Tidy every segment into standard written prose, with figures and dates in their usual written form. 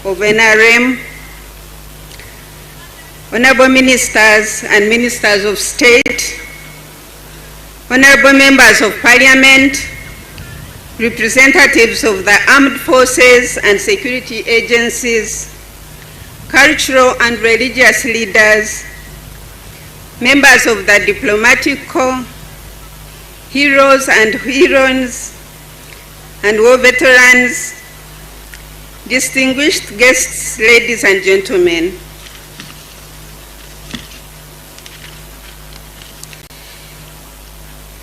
of NRM, honorable ministers and ministers of state, honorable members of parliament, representatives of the armed forces and security agencies, cultural and religious leaders, members of the diplomatic corps, heroes and heroines, and war veterans, distinguished guests, ladies and gentlemen.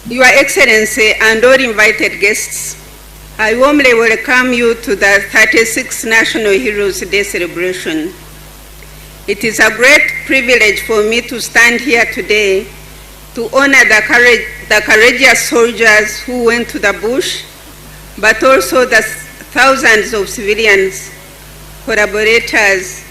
Your Excellency and all invited guests, I warmly welcome you to the 36th National Heroes Day celebration. It is a great privilege for me to stand here today to honor the courageous soldiers who went to the bush, but also the thousands of civilians, collaborators,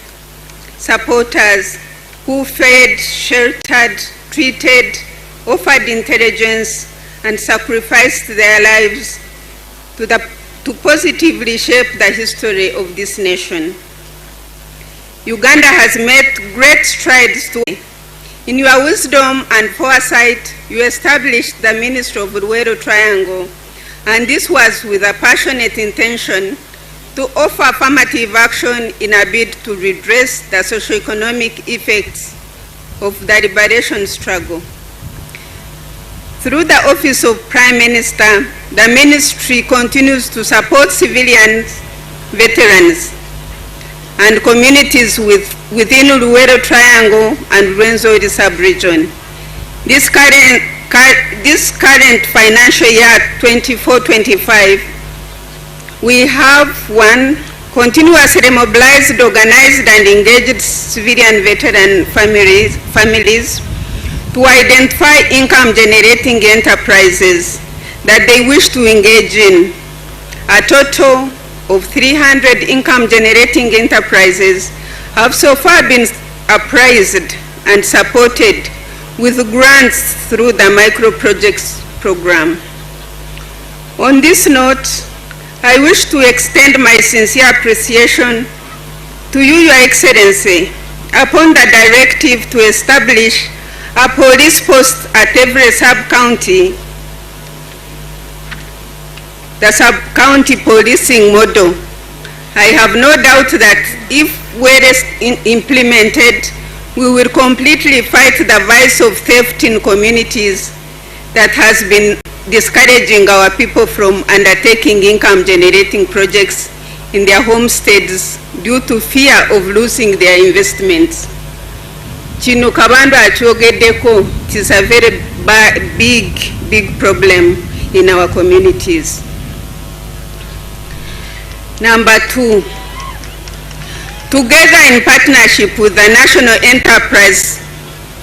supporters who fed, sheltered, treated, offered intelligence, and sacrificed their lives to positively shape the history of this nation. Uganda has made great strides to. In your wisdom and foresight, you established the Ministry of Luweero Triangle, and this was with a passionate intention to offer affirmative action in a bid to redress the socio-economic effects of the liberation struggle. Through the Office of Prime Minister, the Ministry continues to support civilians, veterans, and communities within Luweero Triangle and Rwenzori sub-region. This current financial year 24-25, we have one, continuously mobilized, organized, and engaged civilian veteran families to identify income-generating enterprises that they wish to engage in. A total of 300 income-generating enterprises have so far been appraised and supported with grants through the micro-projects program. On this note, I wish to extend my sincere appreciation to you, Your Excellency, upon the directive to establish a police post at every sub-county, the sub-county policing model. I have no doubt that if well implemented, we will completely fight the vice of theft in communities that has been discouraging our people from undertaking income-generating projects in their homesteads due to fear of losing their investments. Kino kabandu akyogeddeko, it is a very big problem in our communities. Number 2, together in partnership with the National Enterprise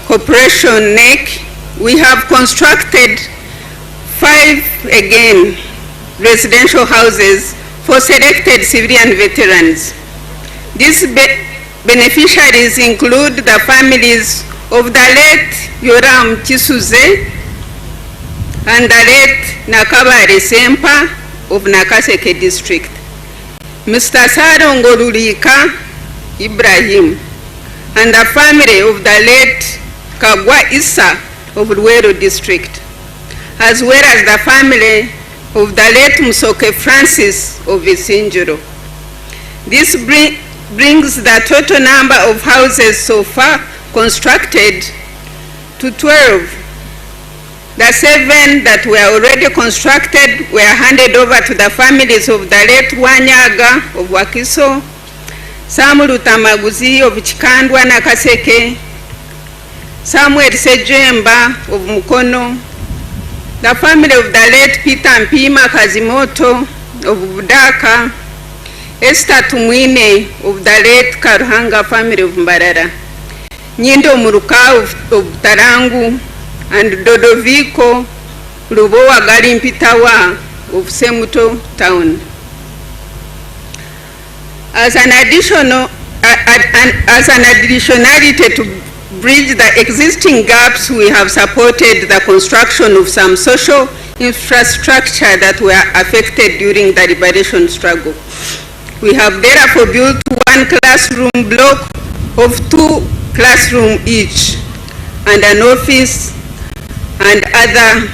Corporation, NEC, we have constructed 5 residential houses for selected civilian veterans. These beneficiaries include the families of the late Yoram Kisuze and the late Nakabare Sempa of Nakaseke district, Mr. Sarongo Lulika Ibrahim, and the family of the late Kagwa Issa of Luweero district, as well as the family of the late Musoke Francis of Isinjiro. This brings the total number of houses so far constructed to 12. The 7 that were already constructed were handed over to the families of the late Wanyaga of Wakiso, Samuel Tamaguzi of Chikandwa Nakaseke, Samuel Sejemba of Mukono, the family of the late Peter Mpima Kazimoto of Budaka, Esther Tumwine of the late Karuhanga family of Mbarara, Nyindo Muruka of Tarangu, and Dodoviko Lubowa Galimpitawa of Semuto town. As an additionality to bridge the existing gaps, we have supported the construction of some social infrastructure that were affected during the liberation struggle. We have therefore built one classroom block of 2 classrooms each, and an office and other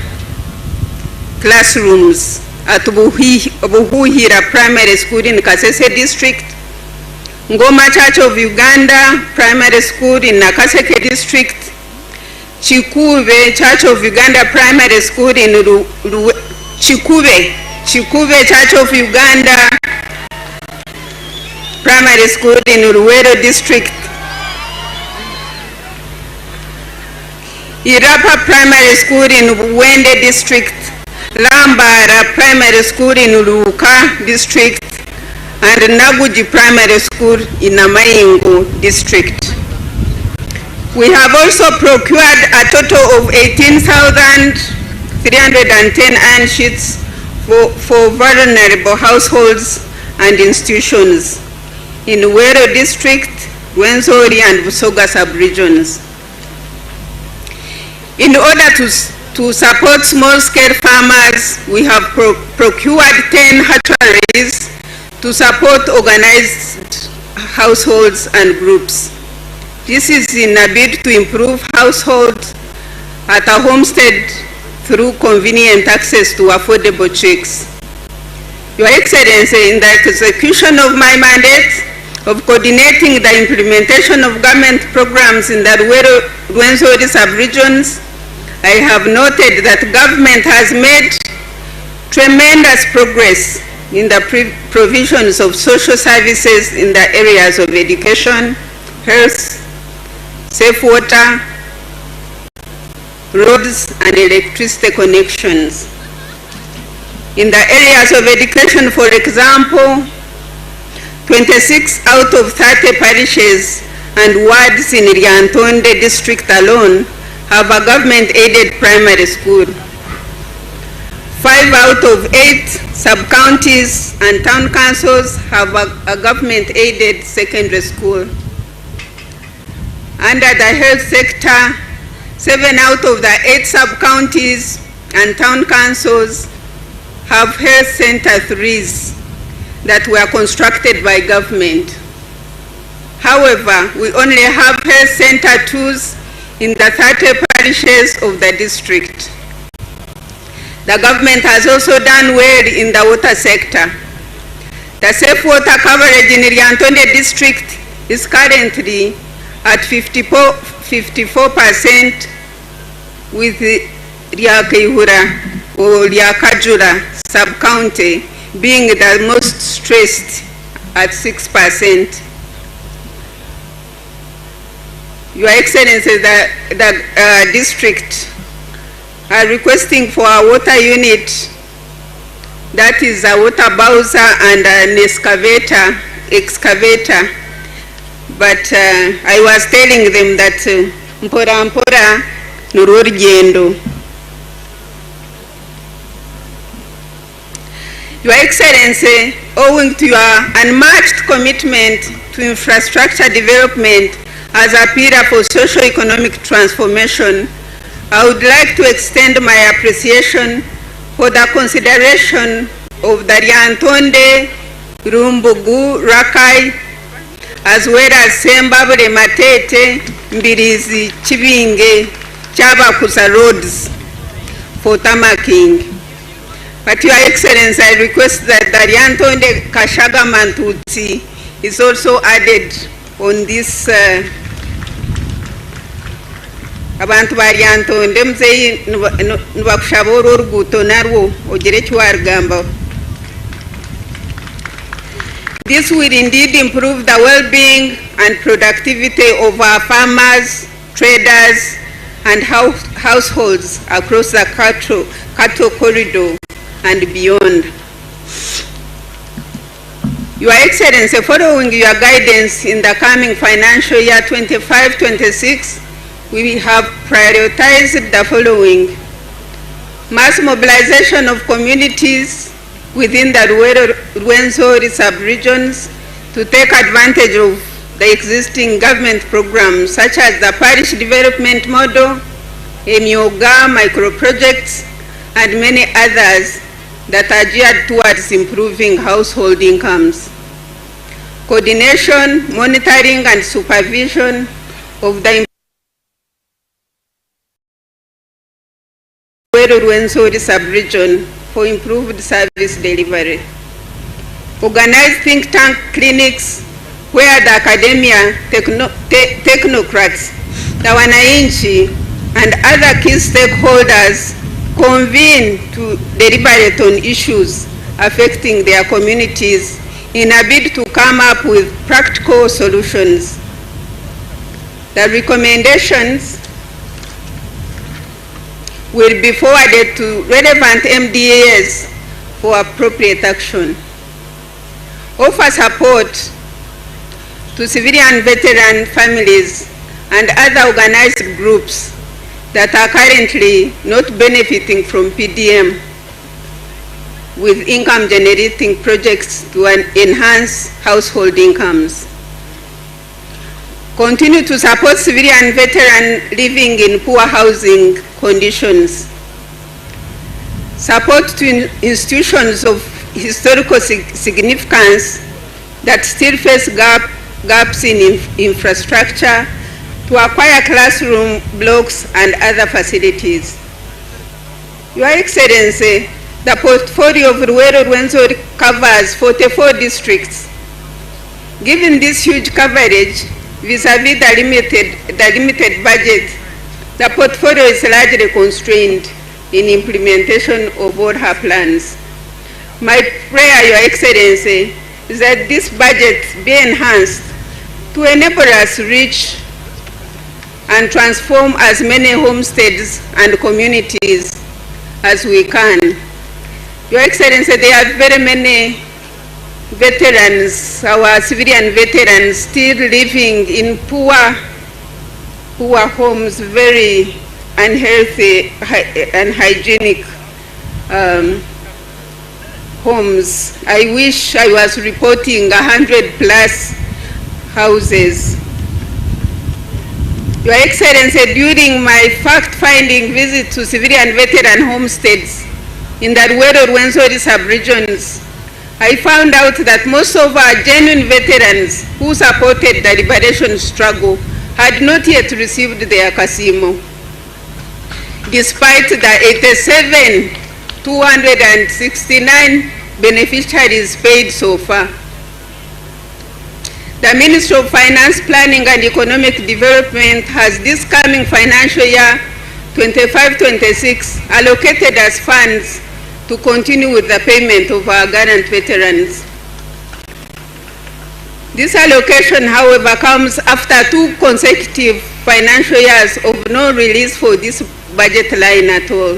classrooms at Buhuhira Primary School in Kasese District, Ngoma Church of Uganda Primary School in Nakaseke District, Chikube Church of Uganda Primary School in Chikube Church of Uganda Primary School in Luwero District, Irapa Primary School in Wende District, Lambara Primary School in Luka District, and Naguji Primary School in Namayingo District. We have also procured a total of 18,310 iron sheets for vulnerable households and institutions in Luwero District, Rwenzori and Busoga sub-regions. In order to support small-scale farmers, we have procured 10 hatcheries to support organized households and groups. This is in a bid to improve households at a homestead through convenient access to affordable chicks. Your Excellency, in the execution of my mandate of coordinating the implementation of government programs in the Rwenzori sub-regions, I have noted that government has made tremendous progress in the provisions of social services in the areas of education, health, safe water, roads, and electricity connections. In the areas of education, for example, 26 out of 30 parishes and wards in Lyantonde district alone have a government-aided primary school. 5 out of 8 sub-counties and town councils have a government-aided secondary school. Under the health sector, 7 out of the 8 sub-counties and town councils have health center 3s that were constructed by government. However, we only have health center 2s in the 30 parishes of the district. The government has also done well in the water sector. The safe water coverage in Lyantonde district is currently at 54% with Lyakaihura or Lyakajura sub-county being the most stressed at 6%. Your Excellency, the district are requesting for a water unit, that is a water bowser and an excavator. But I was telling them that mpora mpora nurwo rugendo. Your Excellency, owing to your unmatched commitment to infrastructure development as a pillar for socio-economic transformation, I would like to extend my appreciation for the consideration of the Lyantonde, Rumbugu, Rakai, as well as Sembabule, Matete, Mbirizi, Chibinge, Chabakusa roads for tamaking. But Your Excellency, I request that the Lyantonde Kashaga Mantutsi is also added on this abantu ba Lyantonde mzeyi nbakushabora oruguto narwo ogire kiwargamba. This will indeed improve the well-being and productivity of our farmers, traders, and households across the cattle corridor and beyond. Your Excellency, following your guidance in the coming financial year 25-26, we have prioritized the following: mass mobilization of communities within the Rwenzori sub-regions to take advantage of the existing government programs such as the parish development model, Emyoga, micro-projects, and many others that are geared towards improving household incomes. coordination, monitoring, and supervision of the Rwenzori sub-region for improved service delivery. Organize think tank clinics where the academia, technocrats, the wananchi, and other key stakeholders convene to deliberate on issues affecting their communities in a bid to come up with practical solutions. The recommendations will be forwarded to relevant MDAs for appropriate action. Offer support to civilian veteran families and other organized groups that are currently not benefiting from PDM with income generating projects to enhance household incomes. Continue to support civilian veterans living in poor housing conditions. Support to institutions of historical significance that still face gaps in infrastructure, to acquire classroom blocks and other facilities. Your Excellency, the portfolio of Rwenzori covers 44 districts. Given this huge coverage, vis-a-vis the limited budget, the portfolio is largely constrained in implementation of all her plans. My prayer, Your Excellency, is that this budget be enhanced to enable us to reach and transform as many homesteads and communities as we can. Your Excellency, there are very many veterans, our civilian veterans, still living in poor homes, very unhealthy and hygienic homes. I wish I was reporting 100+ houses. Your Excellency, during my fact-finding visit to civilian veteran homesteads in the Rwenzori sub-regions, I found out that most of our genuine veterans who supported the liberation struggle had not yet received their kasimo, despite the 87,269 beneficiaries paid so far. The Ministry of Finance, Planning and Economic Development has this coming financial year 25-26 allocated as funds to continue with the payment of our gallant veterans. This allocation, however, comes after 2 consecutive financial years of no release for this budget line at all.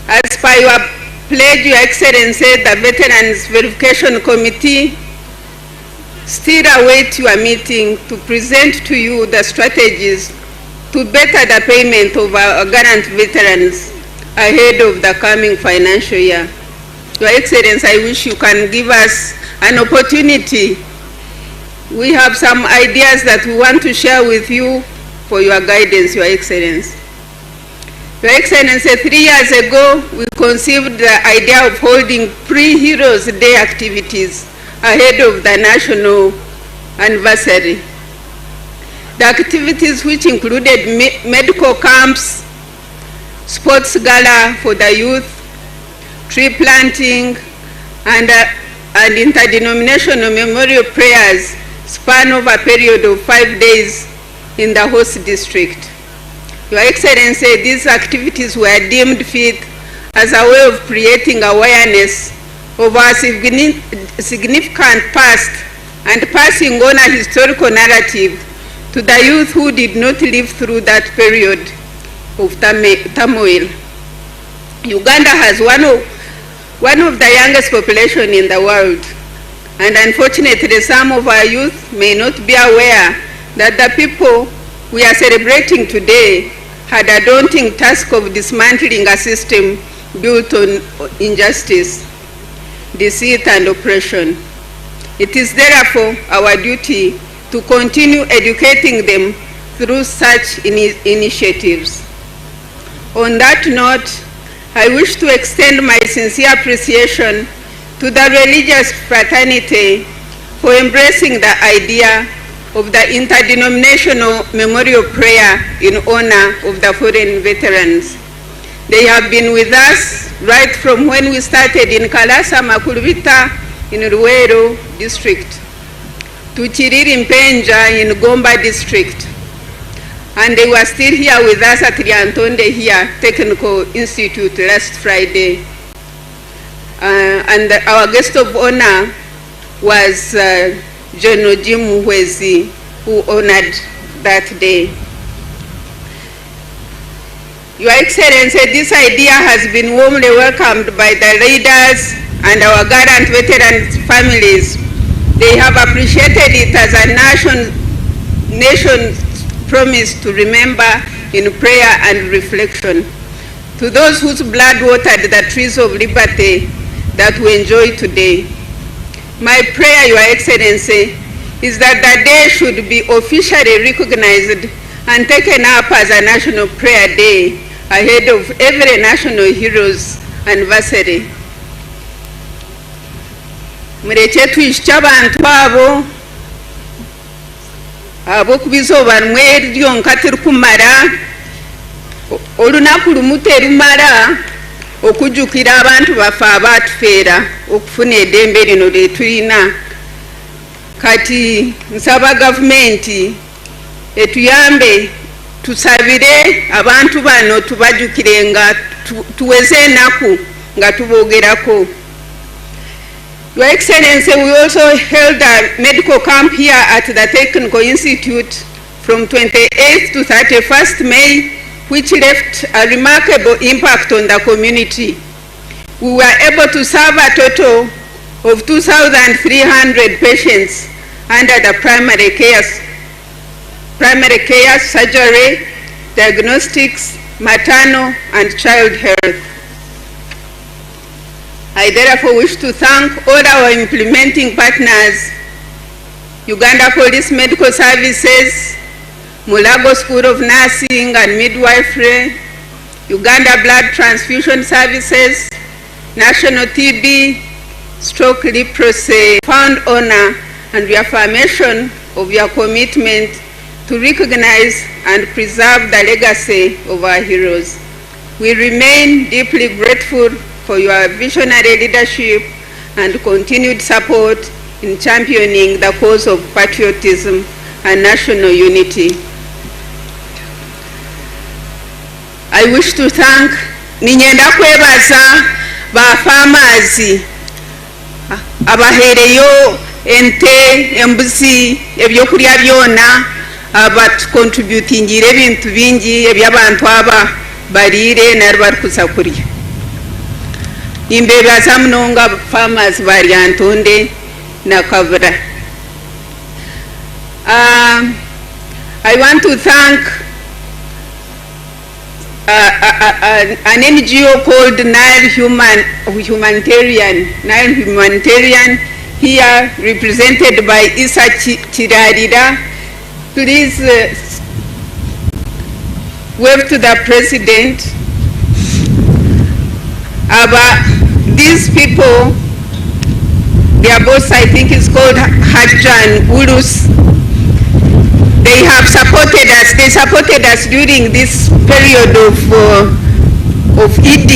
As per your pledge, Your Excellency, the Veterans Verification Committee still await your meeting to present to you the strategies to better the payment of our gallant veterans ahead of the coming financial year. Your Excellency, I wish you can give us an opportunity. We have some ideas that we want to share with you for your guidance, Your Excellency. Your Excellency, 3 years ago, we conceived the idea of holding pre-Heroes Day activities ahead of the national anniversary. The activities, which included medical camps, sports gala for the youth, tree planting, and interdenominational memorial prayers, span over a period of 5 days in the host district. Your Excellency, these activities were deemed fit as a way of creating awareness of our significant past and passing on a historical narrative to the youth who did not live through that period of turmoil. Uganda has one of the youngest population in the world, and unfortunately some of our youth may not be aware that the people we are celebrating today had a daunting task of dismantling a system built on injustice, deceit, and oppression. It is therefore our duty to continue educating them through such initiatives. On that note, I wish to extend my sincere appreciation to the religious fraternity for embracing the idea of the interdenominational memorial prayer in honor of the fallen veterans. They have been with us right from when we started in Kalasa Makulubita in Ruwero district to Chiriri Mpenja in Gomba district. And they were still here with us at Lyantonde here, Technical Institute last Friday. And our guest of honor was General Jim Muhwezi, who honored that day. Your Excellency, this idea has been warmly welcomed by the leaders and our gallant veterans' families. They have appreciated it as a nation's promise to remember in prayer and reflection. To those whose blood watered the trees of liberty that we enjoy today, my prayer, Your Excellency, is that the day should be officially recognized and taken up as a National Prayer Day ahead of every national hero's anniversary. Mureke tuyishye abantu abo kubizoba rumwe ryonka turikumara olunaku lumu terumara okujjukira abantu baffe abaatufeera okufuna eddembe lino lye tulina. Kati nsaba gavumenti etuyambe tusabire abantu bano tubajjukire nga tuweze enaku nga tuboogerako. Your Excellency, we also held a medical camp here at the Technical Institute from 28th to 31st May, which left a remarkable impact on the community. We were able to serve a total of 2,300 patients under the primary care, surgery, diagnostics, maternal and child health. I therefore wish to thank all our implementing partners, Uganda Police Medical Services, Mulago School of Nursing and Midwifery, Uganda Blood Transfusion Services, National TB, Stroke Leprosy, found honor and reaffirmation of your commitment to recognize and preserve the legacy of our heroes. We remain deeply grateful for your visionary leadership and continued support in championing the cause of patriotism and national unity. I wish to thank ninyenda kwebaza ba farmers abahereyo ente embuzi ebyokulya byona abat contributingire ebintu bingi ebyabantu aba barire nari kuza kurya. Imbebaza munonga farmers ba Lyantonde na Kavura. I want to thank an NGO called Nile Humanitarian, here represented by Isa Chirarira. Please wave to the President. These people, their boss I think is called Hajjan Urus. They have supported us. They supported us during this period of Eid.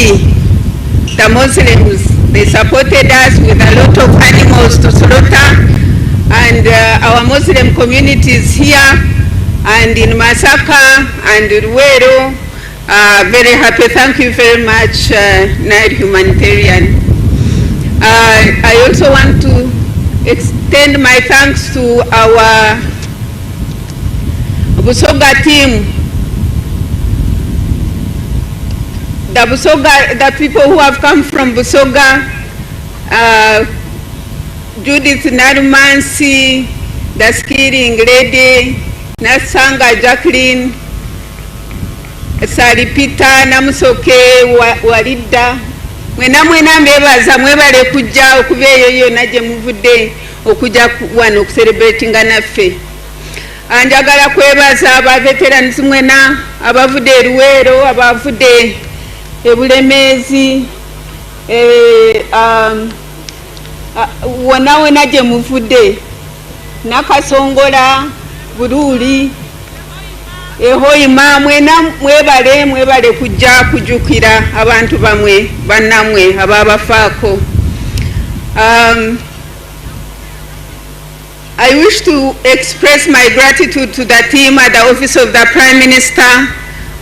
The Muslims, they supported us with a lot of animals to slaughter, and our Muslim communities here and in Masaka and Ruwero are very happy. Thank you very much, Nile Humanitarian. I also want to extend my thanks to our Busoga team, the people who have come from Busoga, Judith Narumansi, the skiing lady, Nasanga Jacqueline, Saripita Namusoke Warida. Mwena mbebaza mwebale kujja okubeeyo yonna gye muvudde okujja wano okucelebratinga naffe. Anjagala kwebaza aba veterans mwena abavudde e Luweero, abavudde e Bulemeezi, wonna gye muvudde. Nakasongola, Buruli, Ehoima, mwebale kujja kujukira abantu bamwe bannamwe ababafaako. I wish to express my gratitude to the team at the Office of the Prime Minister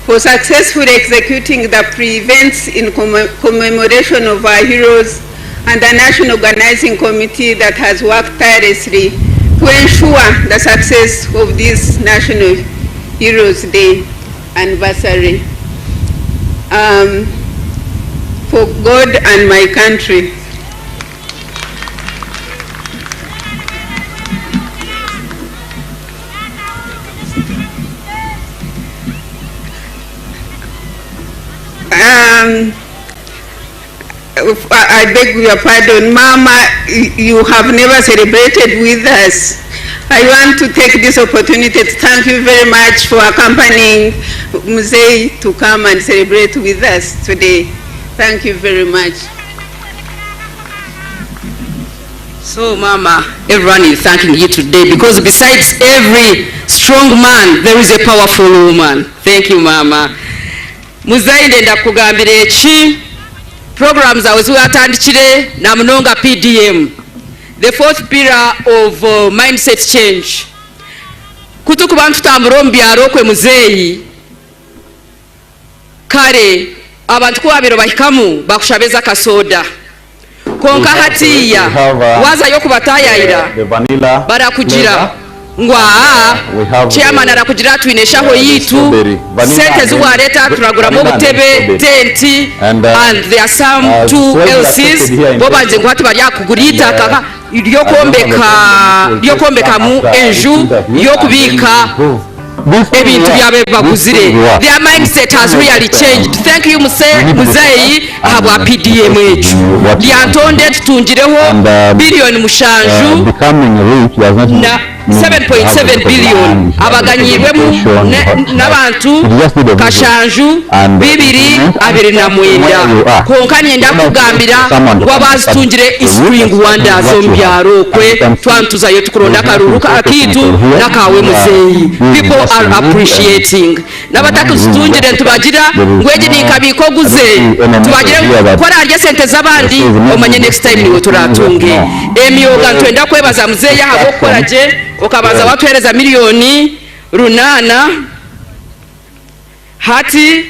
for successfully executing the pre-events in commemoration of our heroes and the National Organizing Committee that has worked tirelessly to ensure the success of this National Heroes Day anniversary. For God and my country. I beg your pardon, Mama, you have never celebrated with us. I want to take this opportunity to thank you very much for accompanying Mzee to come and celebrate with us today. Thank you very much. So, Mama, everyone is thanking you today because besides every strong man, there is a powerful woman. Thank you, Mama. Muzai ndenda kugambira eki programs awezatandikire na munonga PDM, the fourth pillar of mindset change. Kutukuba ntutambura mu byaro kwe muzeeyi kare abantu kwabiro bahikamu bakushabeza kasoda konka hatiya wazayo kubatayayira barakugira ngwa chairman arakugira twineshaho yitu sente zuwareta turaguramo butebe tenti and there are some 2 LCs bobanje ngwati bari yakugurita kaka ryo kombeka mu enju yo kubika ebintu byabe baguzire. Their mindset has really changed. Thank you Muzei habwa PDM ejo Lyantonde tutungireho billion mushanju na 7.7 billion abaganyirwemu n'abantu kashanju 229 konka nyenda kugambira ngo bazitungire spring wonders ombyaro kwe twantuzayo tukuronda karuru akitu nakawe Muzeyi. People are appreciating nabatakuzitungire tubagira ngweje nikabiko guze tubagira kora arya sente zabandi omanye next time niwe turatunge emyoga twenda kwebaza Muzeyi habo koraje okabaza watuhereza milioni runana hati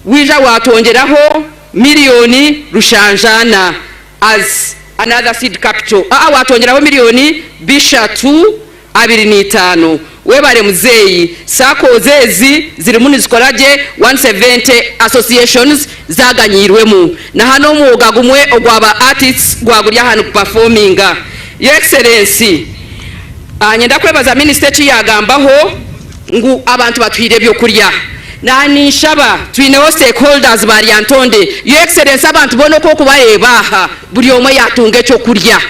wija watongeraho milioni rushanjana as another seed capital watongeraho milioni bishatu 25 webare Muzeyi sako zezi ziri muni zikoraje 170 associations zaganyirwemu na hano muga gumwe ogwaba artists gwagurya hano performinga. Your Excellency nyenda kwebaza minister yagambaho ngu abantu batwire byo kurya nani shaba twineho stakeholders bari Lyantonde. Your Excellency abantu bono ko kubarebaha buri omwe yatunge cyo kurya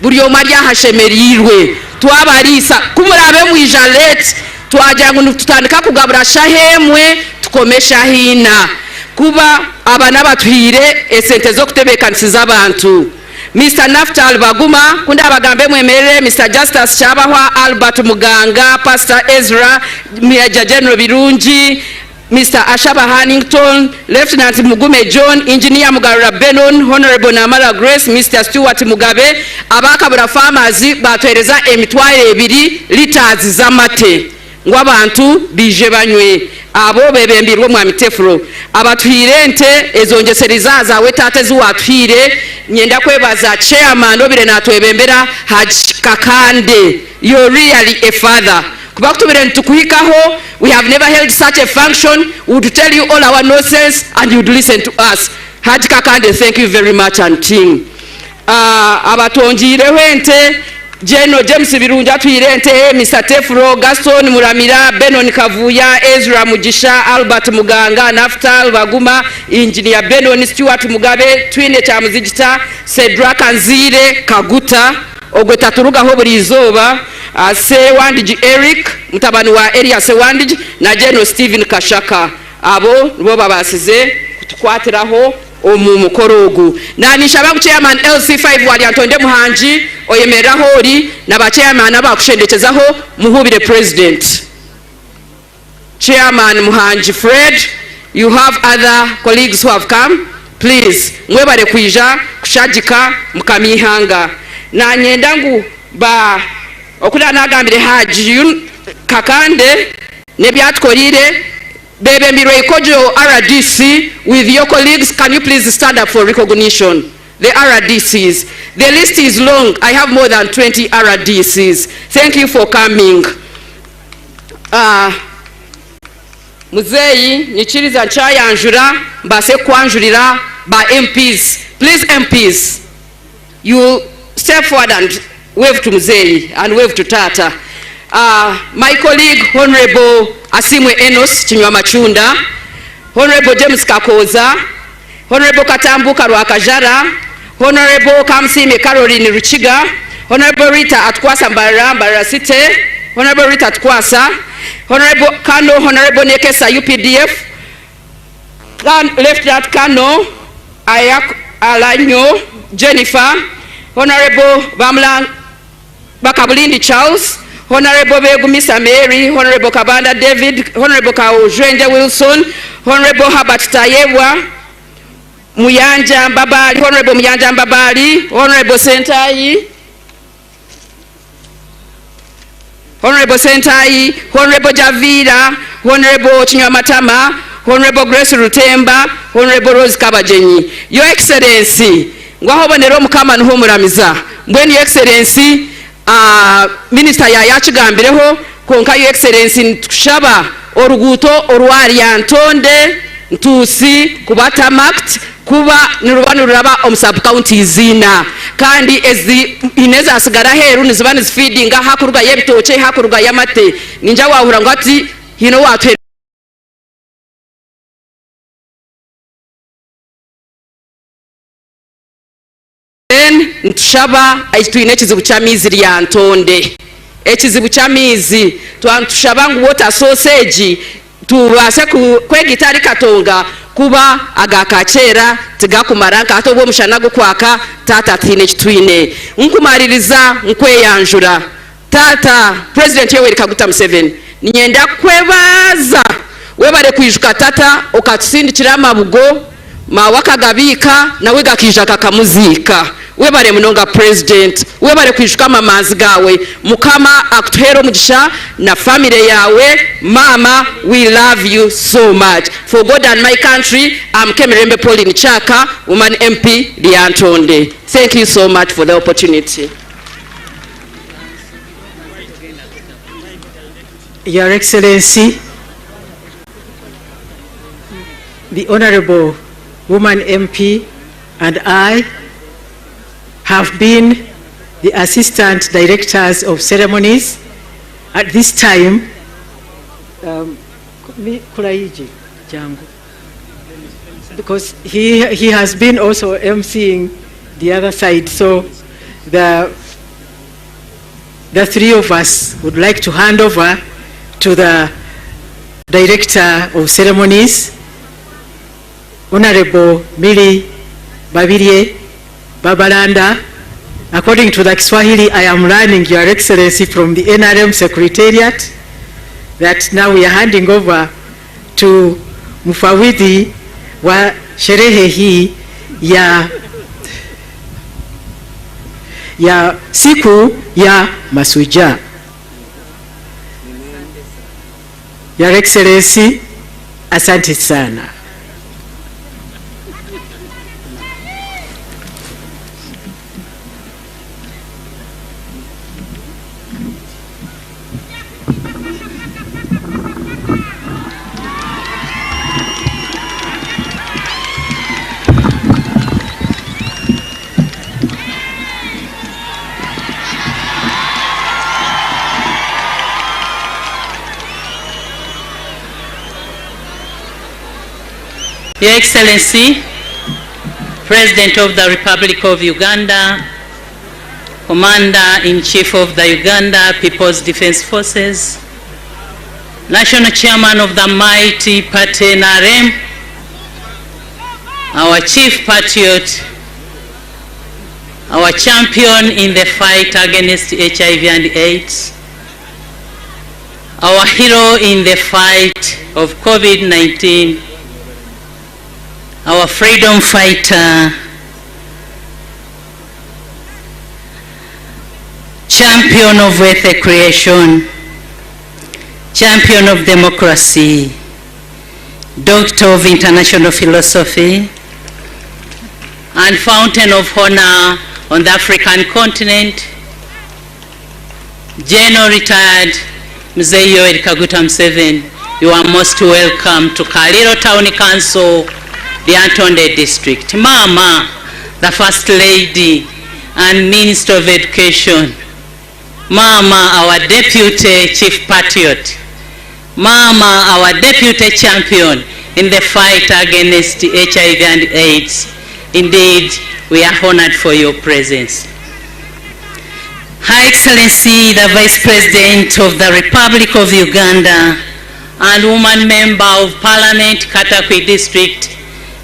buri omwe ari ahashemerirwe twabarisa kumurabe mu ijalet twagira ngo tutandika kugabura shahemwe tukomesha hina kuba abana batwire esente zo kutebekanisiza abantu. Mr. Naftal Baguma kunda abagambe mwemerere Mr. Justice Chabahwa Albert Muganga Pastor Ezra Major General Birungi Mr. Ashaba Hannington Lieutenant Mugume John Engineer Mugarura Benon Honorable Namara Grace Mr. Stewart Mugabe abakabura farmers batwereza emitwale 2 liters z'amate ngo abantu bije banywe abo bebembirwe mu amitefuro abatwire nte ezongeseriza zawe tate zuwatwire nyenda kwebaza chairman obire natwebembera Kakande. You're really a father kubakutubire ntukuhikaho. We have never held such a function. We would tell you all our nonsense and you would listen to us. Haji Kakande, thank you very much and team. Abatonjire wente General James Birunja twirente Mr. Tefro Gaston Muramira Benon Kavuya Ezra Mugisha Albert Muganga Naftal Baguma Engineer Benon Stewart Mugabe twine cha muzigita Cedra Kanzire Kaguta ogwetaturuga ho buri izoba Sewandiji Eric mutabani wa area Sewandiji na General Steven Kashaka abo bo babasize kutukwatiraho omu mukoro ogu nanishaba chairman LC5 wa Lyantonde Muhanji oyemeraho oli naba chairman abakushendekezaho muhubire president. Chairman Muhanji Fred, you have other colleagues who have come. Please, mwebale kuija kushajika mukamihanga. Na nyendangu ba okula nagambire Haji Kakande nebyatkolire bebe mbirwe ikojo RDC with your colleagues. Can you please stand up for recognition? The RDCs. The list is long. I have more than 20 RDCs. Thank you for coming. Muzeyi nichiriza nchayanjura mbase kwanjurira by MPs. Please MPs, you step forward and wave to Muzeyi and wave to Tata. My colleague Honorable Asimwe Enos Chinywa Machunda, Honorable James Kakoza, Honorable Katambuka Rwakajara, Honorable Kamsime Caroline Ruchiga, Honorable Rita Atkwasa Mbara City, Honorable Rita Atkwasa, Honorable Kano, Honorable Nekesa UPDF, Lieutenant Kano Ayak Alanyo Jennifer, Honorable Bamla Bakabulindi Charles, Honorable Begumisa Mary, Honorable Kabanda David, Honorable Kaujwenja Wilson, Honorable Herbert Tayewa, Muyanja Mbabali, Honorable Muyanja Mbabali, Honorable Sentai, Honorable Sentai, Honorable Javira, Honorable Chinyamatama, Honorable Grace Rutemba, Honorable Rose Kabajenyi. Your Excellency, ngwahobonero mukama nuhumuramiza. Mbweni Your Excellency, Minister yachigambireho konka Your Excellency tushaba oruguto orwa Lyantonde ntusi kubata marked kuba nirubanu ruraba sub county zina kandi ezi ineza asigara heru nizibani zifeedinga hakuruga yebitoche hakuruga yamate ninja wahura ngo ati hino watwe ntushaba ayitwine kizibu kyamizi Lyantonde ekizibu kyamizi twantushaba ngu water sausage tubase kwegitari katonga kuba agakachera tigakumaranka ato bwo mushana gukwaka tata tine kitwine nkumaririza nkweyanjura tata President Yoweri Kaguta Museveni ninyenda kwebaza webare kwijuka tata okatsindikira amabugo mawakagabika nawe gakija kakamuzika webare munonga President webare kwijuka mamazi gawe mukama akuhero mugisha na family yawe mama we love you so much for God and my country. I'm Kemirembe Pauline Chaka, woman MP Lyantonde. Thank you so much for the opportunity. Your Excellency, the Honorable Woman MP and I have been the Assistant Directors of Ceremonies at this time. Because he has been also emceeing the other side, so the three of us would like to hand over to the Director of Ceremonies, Honorable Mili Babirie Babalanda. According to the Kiswahili, I am learning, Your Excellency, from the NRM Secretariat, that now we are handing over to mfawidhi wa sherehe hii ya siku ya masuja. Your Excellency, asante sana. Your Excellency, President of the Republic of Uganda, Commander-in-Chief of the Uganda People's Defense Forces, National Chairman of the mighty party NRM, our chief patriot, our champion in the fight against HIV and AIDS, our hero in the fight of COVID-19, our freedom fighter, champion of wealth creation, champion of democracy, doctor of international philosophy, and fountain of honor on the African continent, General Retired Mzee Yoweri Kaguta Museveni, you are most welcome to Kaliro Town Council, Lyantonde District. Mama, the First Lady and Minister of Education. Mama, our Deputy Chief Patriot. Mama, our Deputy Champion in the fight against HIV and AIDS. Indeed, we are honored for your presence. Her Excellency, the Vice President of the Republic of Uganda and woman member of Parliament, Katakwi District,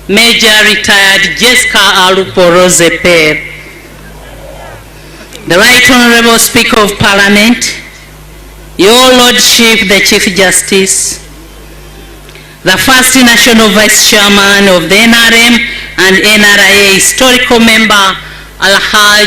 Major Retired Jessica Alupo Roseper, the Right Honorable Speaker of Parliament, Your Lordship, the Chief Justice, the First National Vice Chairman of the NRM and NRA Historical Member, Alhaj